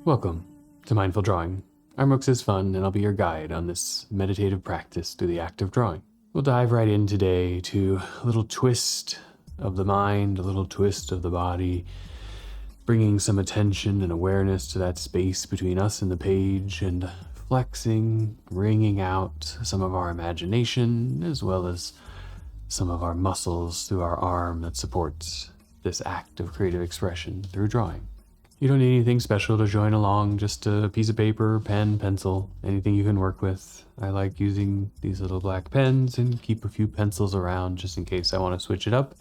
Welcome to Mindful Drawing. I'm Rook's Fun, and I'll be your guide on this meditative practice through the act of drawing. We'll dive right in today to a little twist of the mind, a little twist of the body, bringing some attention and awareness to that space between us and the page, and flexing, wringing out some of our imagination, as well as some of our muscles through our arm that supports this act of creative expression through drawing. You don't need anything special to join along, just a piece of paper, pen, pencil, anything you can work with. I like using these little black pens and keep a few pencils around just in case I want to switch it up.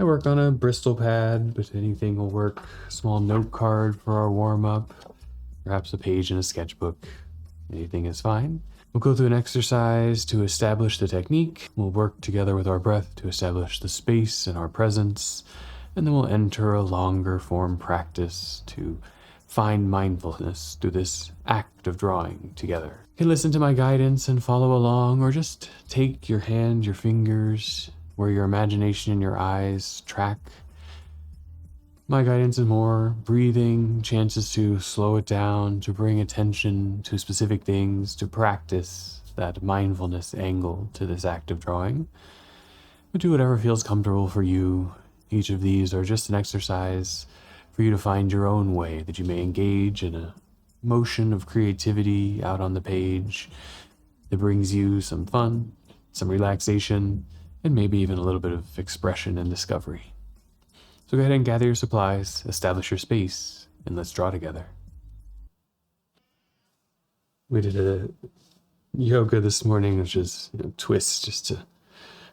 I work on a Bristol pad, but anything will work. A small note card for our warm-up, perhaps a page in a sketchbook. Anything is fine. We'll go through an exercise to establish the technique. We'll work together with our breath to establish the space and our presence. And then we'll enter a longer form practice to find mindfulness through this act of drawing together. You can listen to my guidance and follow along, or just take your hand, your fingers, where your imagination and your eyes track. My guidance is more breathing, chances to slow it down, to bring attention to specific things, to practice that mindfulness angle to this act of drawing. But do whatever feels comfortable for you. Each of these are just an exercise for you to find your own way that you may engage in a motion of creativity out on the page that brings you some fun, some relaxation, and maybe even a little bit of expression and discovery. So go ahead and gather your supplies, establish your space, and let's draw together. We did a yoga this morning, which is twists just to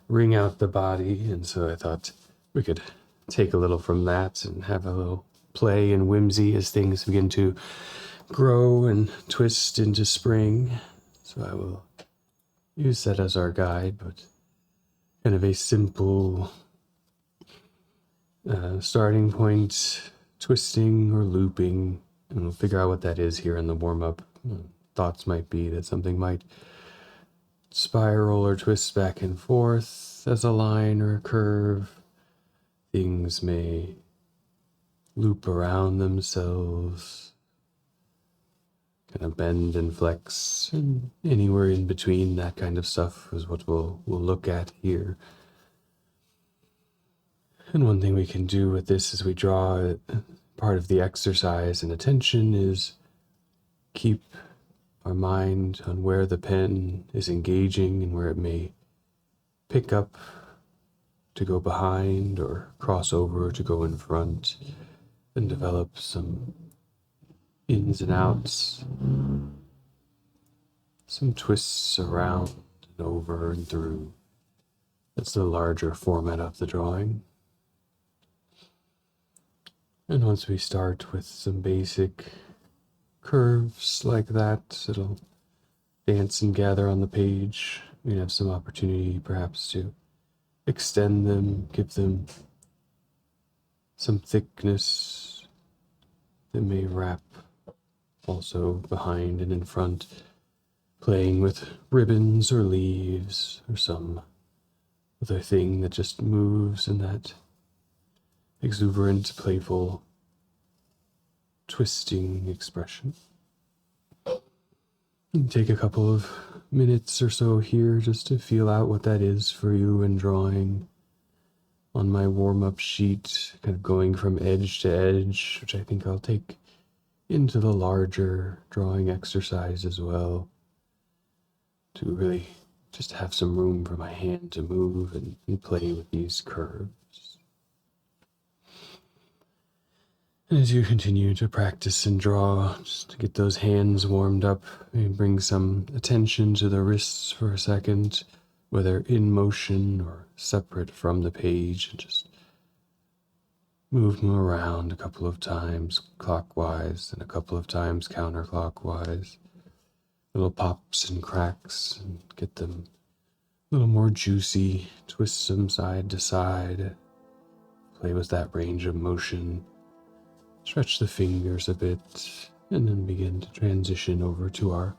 wring out the body, and so I thought we could take a little from that and have a little play and whimsy as things begin to grow and twist into spring. So I will use that as our guide, but kind of a simple starting point, twisting or looping, and we'll figure out what that is here in the warm-up. Thoughts might be that something might spiral or twist back and forth as a line or a curve. Things may loop around themselves, kind of bend and flex, and anywhere in between, that kind of stuff is what we'll look at here. And one thing we can do with this as we draw, part of the exercise and attention, is keep our mind on where the pen is engaging and where it may pick up to go behind or cross over to go in front, and develop some ins and outs, some twists around and over and through. That's the larger format of the drawing. And once we start with some basic curves like that, it'll dance and gather on the page. We have some opportunity perhaps to extend them, give them some thickness that may wrap also behind and in front, playing with ribbons or leaves or some other thing that just moves in that exuberant, playful, twisting expression. And take a couple of minutes or so here just to feel out what that is for you in drawing. On my warm-up sheet, kind of going from edge to edge, which I think I'll take into the larger drawing exercise as well, to really just have some room for my hand to move and play with these curves. And as you continue to practice and draw, just to get those hands warmed up, maybe bring some attention to the wrists for a second, whether in motion or separate from the page, and just move them around a couple of times clockwise and a couple of times counterclockwise. Little pops and cracks, and get them a little more juicy, twist them side to side, play with that range of motion. Stretch the fingers a bit, and then begin to transition over to our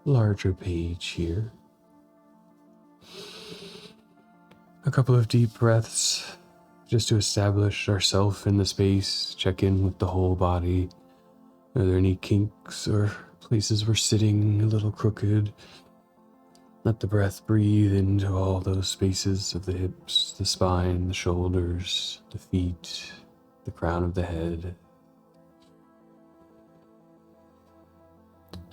larger page here. A couple of deep breaths, just to establish ourselves in the space, check in with the whole body, Are there any kinks or places we're sitting a little crooked? Let the breath breathe into all those spaces of the hips, the spine, the shoulders, the feet, the crown of the head.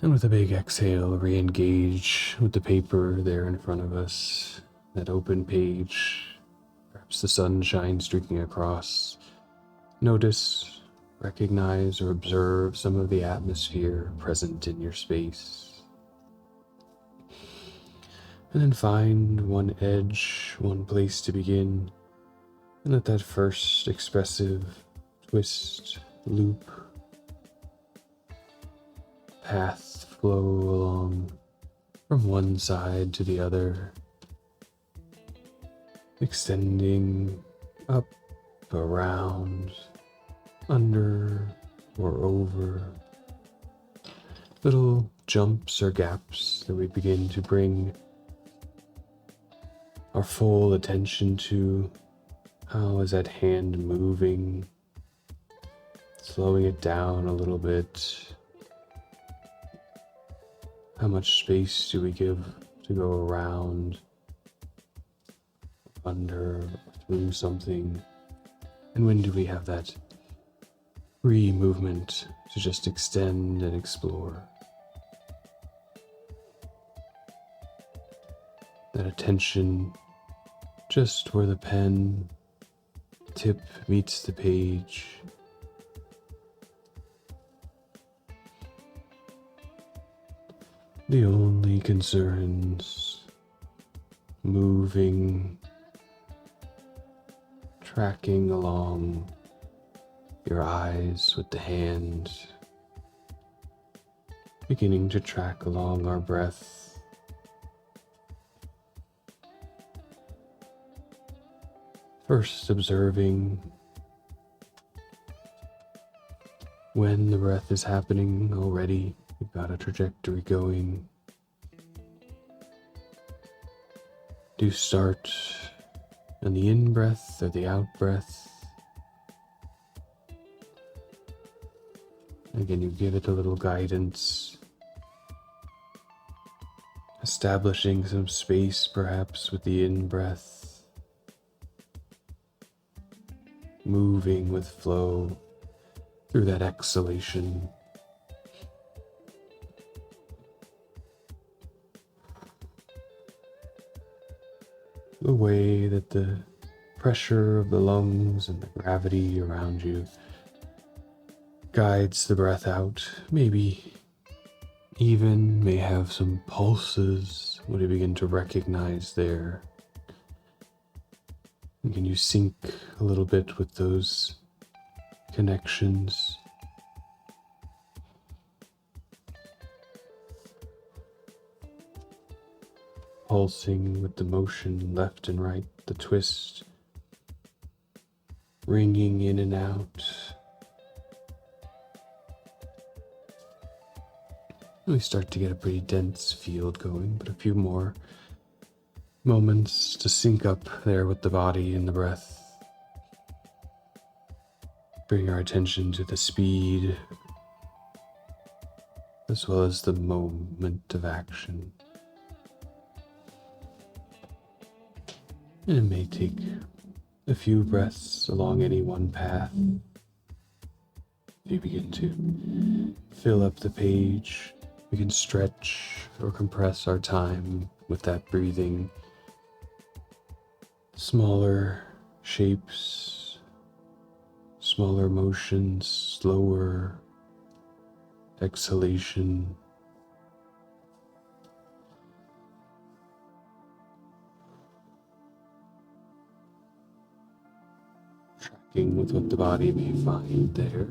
And with a big exhale, re-engage with the paper there in front of us, that open page, perhaps the sunshine streaking across. Notice, recognize, or observe some of the atmosphere present in your space. And then find one edge, one place to begin, and let that first expressive twist, loop, path flow along from one side to the other, extending up, around, under, or over. Little jumps or gaps that we begin to bring our full attention to. How is that hand moving? Slowing it down a little bit. How much space do we give to go around, under, through something? And when do we have that free movement to just extend and explore? That attention just where the pen tip meets the page. The only concerns, moving, tracking along your eyes with the hand, beginning to track along our breath. First observing when the breath is happening already. We've got a trajectory going. Do start on the in-breath or the out-breath. Again, you give it a little guidance. Establishing some space perhaps with the in-breath. Moving with flow through that exhalation. The way that the pressure of the lungs and the gravity around you guides the breath out. Maybe even may have some pulses. What do you begin to recognize there? And can you sync a little bit with those connections? Pulsing with the motion left and right, the twist, wringing in and out. We start to get a pretty dense field going, but a few more moments to sync up there with the body and the breath. Bring our attention to the speed as well as the moment of action. And it may take a few breaths along any one path. If you begin to fill up the page, we can stretch or compress our time with that breathing. Smaller shapes, smaller motions, slower exhalation. Tracking with what the body may find there.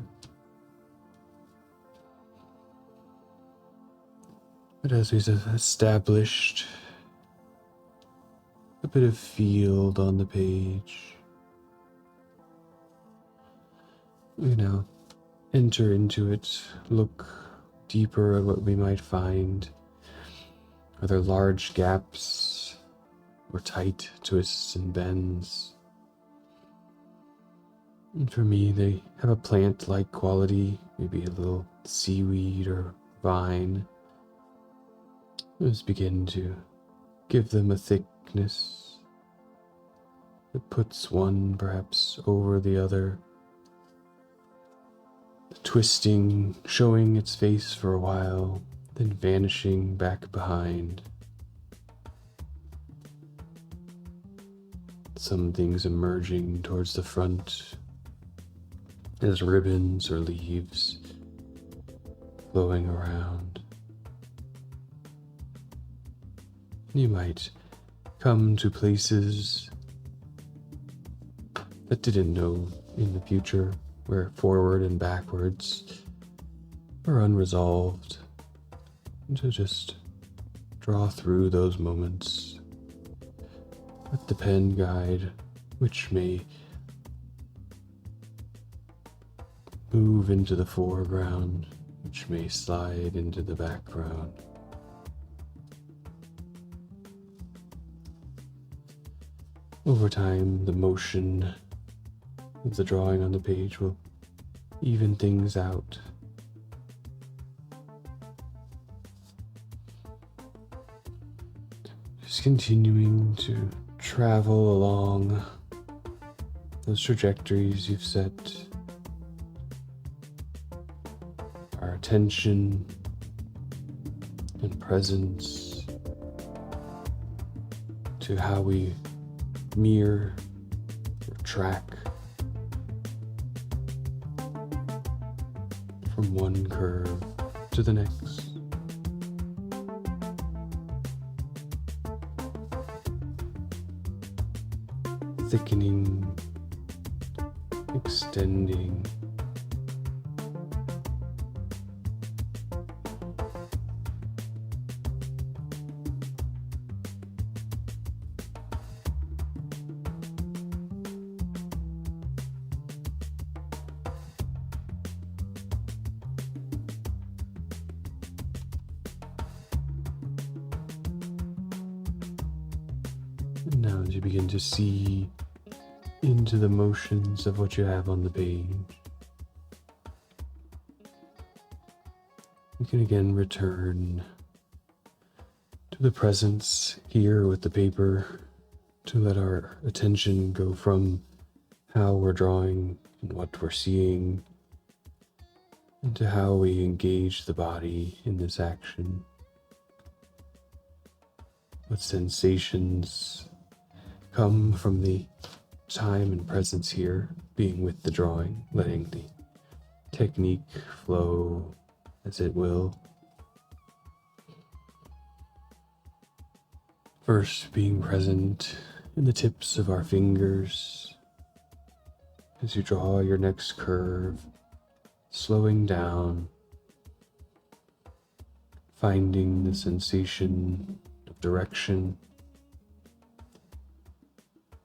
But as we've established a bit of field on the page, we now enter into it, look deeper at what we might find. Are there large gaps or tight twists and bends? And for me, they have a plant-like quality, maybe a little seaweed or vine. Just begin to give them a thickness that puts one perhaps over the other. The twisting, showing its face for a while, then vanishing back behind. Some things emerging towards the front as ribbons or leaves flowing around. You might come to places that didn't know in the future, where forward and backwards are unresolved, and to just draw through those moments with the pen guide, which may move into the foreground, which may slide into the background. Over time, the motion of the drawing on the page will even things out. Just continuing to travel along those trajectories you've set. Our attention and presence to how we mirror or track from one curve to the next. Thickening, extending, and now as you begin to see into the motions of what you have on the page, you can again return to the presence here with the paper, to let our attention go from how we're drawing and what we're seeing into how we engage the body in this action. What sensations come from the time and presence here, being with the drawing, letting the technique flow as it will. First, being present in the tips of our fingers as you draw your next curve, slowing down, finding the sensation of direction,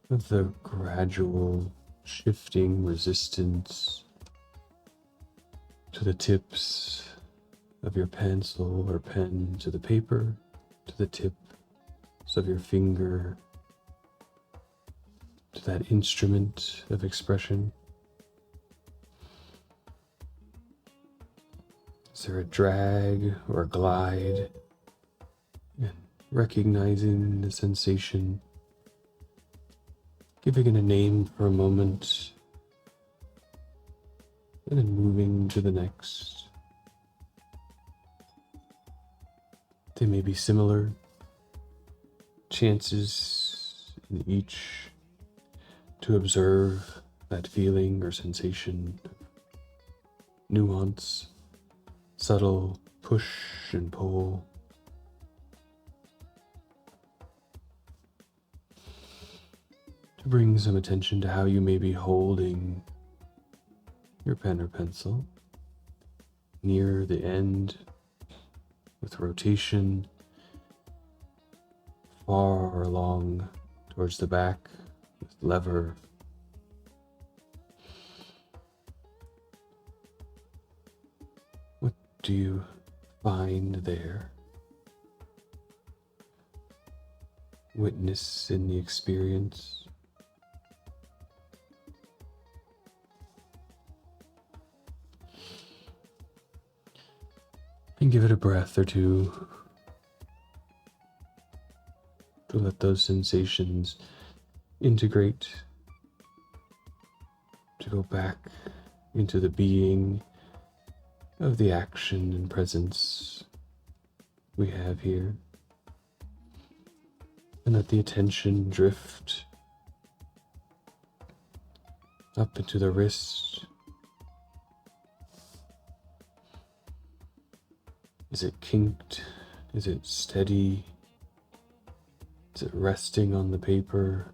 of the gradual shifting resistance to the tips of your pencil or pen to the paper, to the tips of your finger, to that instrument of expression. Is there a drag or a glide? And recognizing the sensation, giving it a name for a moment, and then moving to the next. They may be similar, chances in each to observe that feeling or sensation, nuance, subtle push and pull. To bring some attention to how you may be holding your pen or pencil near the end with rotation, far along towards the back with lever. What do you find there? Witness in the experience. And give it a breath or two to let those sensations integrate, to go back into the being of the action and presence we have here. And let the attention drift up into the wrist. Is it kinked? Is it steady? Is it resting on the paper?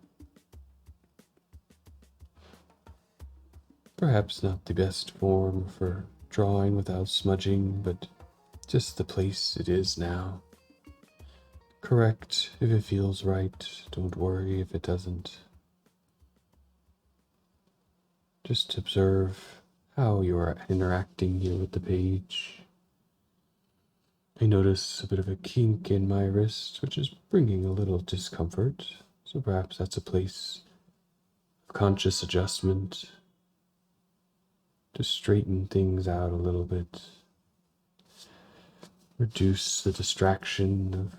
Perhaps not the best form for drawing without smudging, but just the place it is now. Correct if it feels right. Don't worry if it doesn't. Just observe how you are interacting here with the page. I notice a bit of a kink in my wrist, which is bringing a little discomfort. So perhaps that's a place of conscious adjustment to straighten things out a little bit. Reduce the distraction of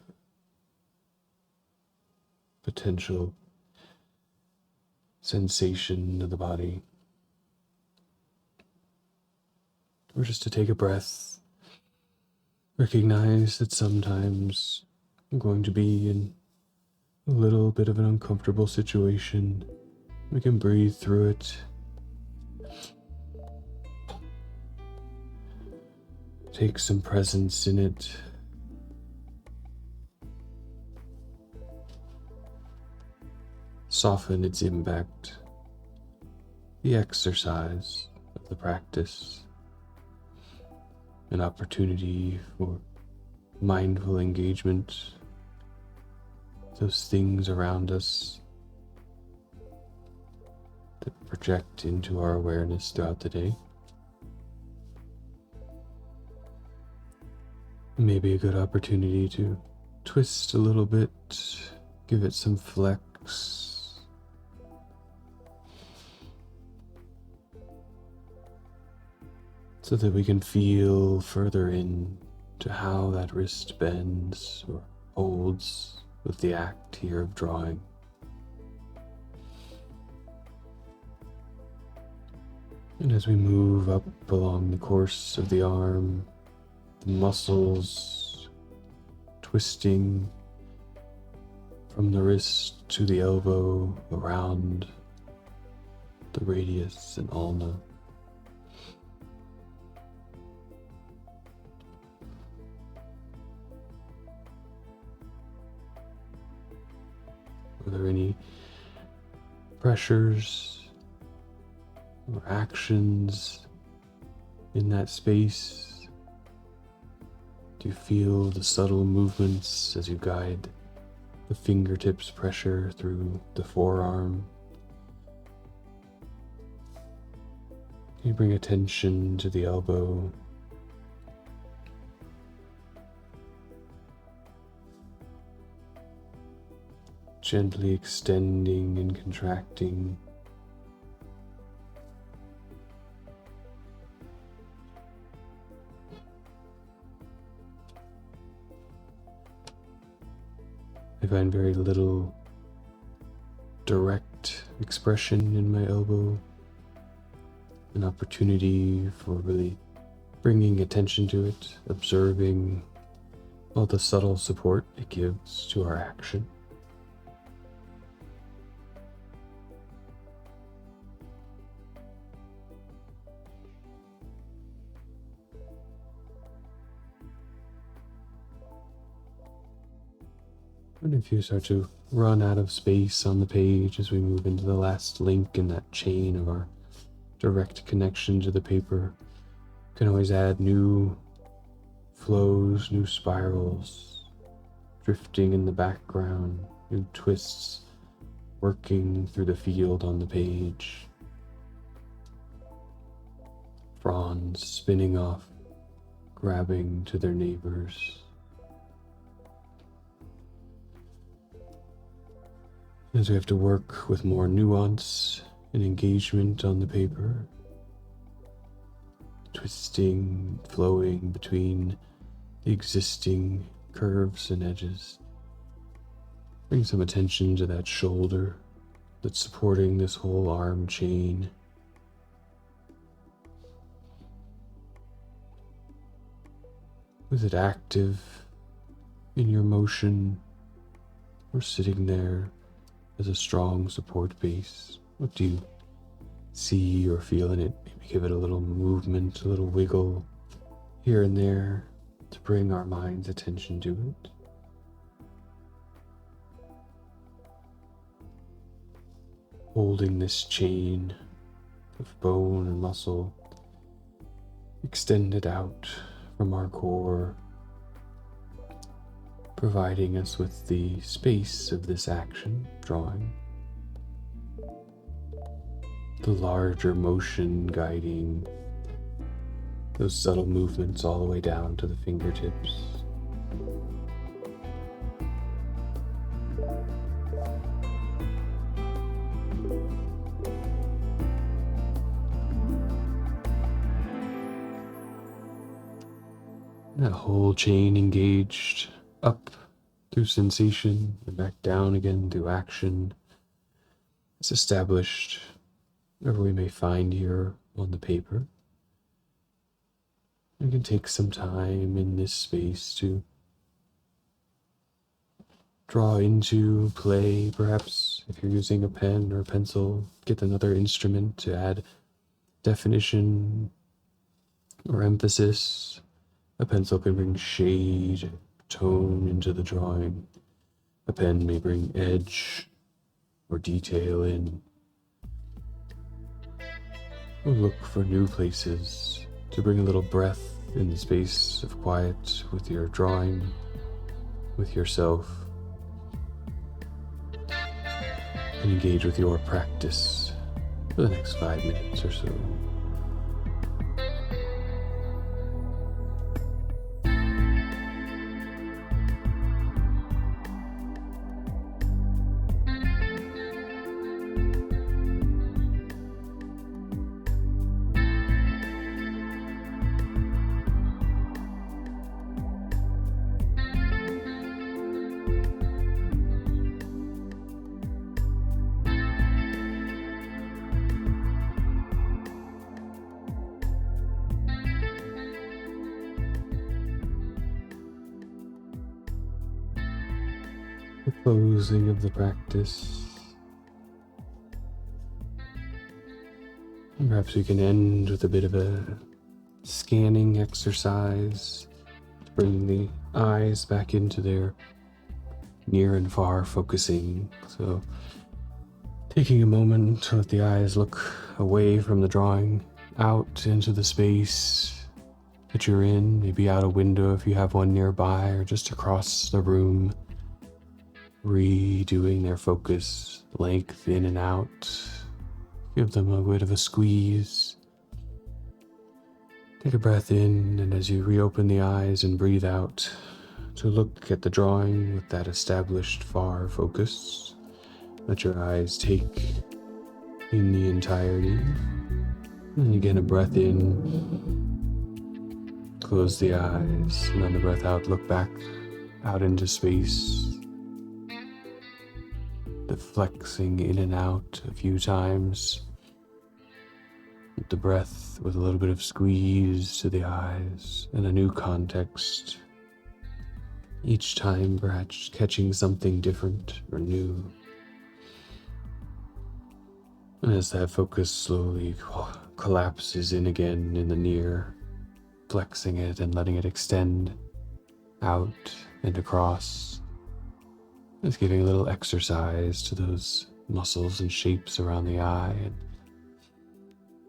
potential sensation of the body. Or just to take a breath, recognize that sometimes I'm going to be in a little bit of an uncomfortable situation. We can breathe through it. Take some presence in it. Soften its impact. The exercise of the practice. An opportunity for mindful engagement. Those things around us that project into our awareness throughout the day. Maybe a good opportunity to twist a little bit, give it some flex. So that we can feel further in to how that wrist bends or holds with the act here of drawing. And as we move up along the course of the arm, the muscles twisting from the wrist to the elbow, around the radius and ulna. Are there any pressures or actions in that space? Do you feel the subtle movements as you guide the fingertips pressure through the forearm? You bring attention to the elbow. Gently extending and contracting. I find very little direct expression in my elbow. An opportunity for really bringing attention to it, observing all the subtle support it gives to our action. And if you start to run out of space on the page as we move into the last link in that chain of our direct connection to the paper, you can always add new flows, new spirals, drifting in the background, new twists, working through the field on the page. Fronds spinning off, grabbing to their neighbors. As we have to work with more nuance and engagement on the paper, twisting, flowing between the existing curves and edges. Bring some attention to that shoulder that's supporting this whole arm chain. Was it active in your motion, or sitting there as a strong support base? What do you see or feel in it? Maybe give it a little movement, a little wiggle here and there to bring our mind's attention to it. Holding this chain of bone and muscle extended out from our core, providing us with the space of this action, drawing. The larger motion guiding those subtle movements all the way down to the fingertips. That whole chain engaged up through sensation and back down again through action. It's established wherever we may find here on the paper. We can take some time in this space to draw into, play, perhaps if you're using a pen or a pencil, get another instrument to add definition or emphasis. A pencil can bring shade, tone into the drawing. A pen may bring edge or detail in. We'll look for new places to bring a little breath in the space of quiet with your drawing, with yourself, and engage with your practice for the next 5 minutes or so. The closing of the practice. And perhaps we can end with a bit of a scanning exercise, bringing the eyes back into their near and far focusing. So taking a moment to let the eyes look away from the drawing, out into the space that you're in, maybe out a window if you have one nearby, or just across the room. Redoing their focus, length in and out. Give them a bit of a squeeze. Take a breath in, and as you reopen the eyes and breathe out, to look at the drawing with that established far focus. Let your eyes take in the entirety. And again, a breath in. Close the eyes, and on the breath out, look back out into space. The flexing in and out a few times. The breath with a little bit of squeeze to the eyes and a new context. Each time perhaps catching something different or new. And as that focus slowly collapses in again in the near, flexing it and letting it extend out and across. Just giving a little exercise to those muscles and shapes around the eye, and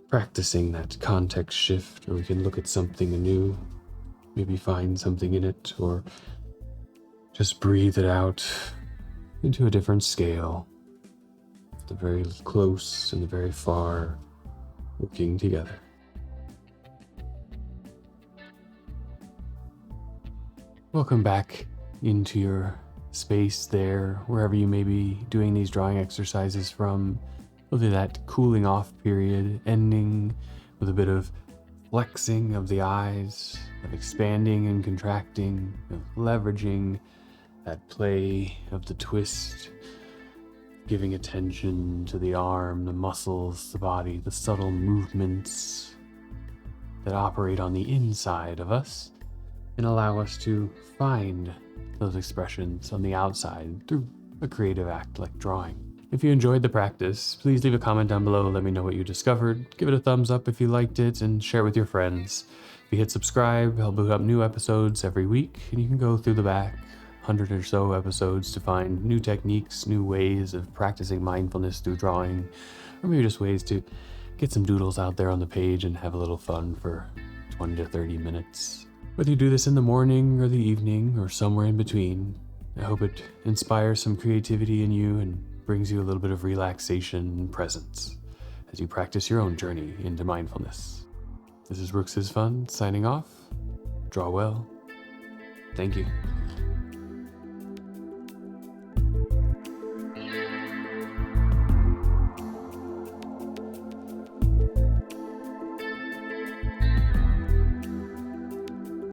practicing that context shift where we can look at something anew, maybe find something in it, or just breathe it out into a different scale. The very close and the very far working together. Welcome back into your space there, wherever you may be doing these drawing exercises from. Whether that cooling off period ending with a bit of flexing of the eyes, of expanding and contracting, of leveraging that play of the twist, giving attention to the arm, the muscles, the body, the subtle movements that operate on the inside of us and allow us to find those expressions on the outside through a creative act like drawing. If you enjoyed the practice, please leave a comment down below, let me know what you discovered, give it a thumbs up if you liked it, and share it with your friends. If you hit subscribe, I'll put up new episodes every week, and you can go through the back 100 or so episodes to find new techniques, new ways of practicing mindfulness through drawing, or maybe just ways to get some doodles out there on the page and have a little fun for 20 to 30 minutes. Whether you do this in the morning or the evening or somewhere in between, I hope it inspires some creativity in you and brings you a little bit of relaxation and presence as you practice your own journey into mindfulness. This is Rooks is Fun signing off. Draw well. Thank you.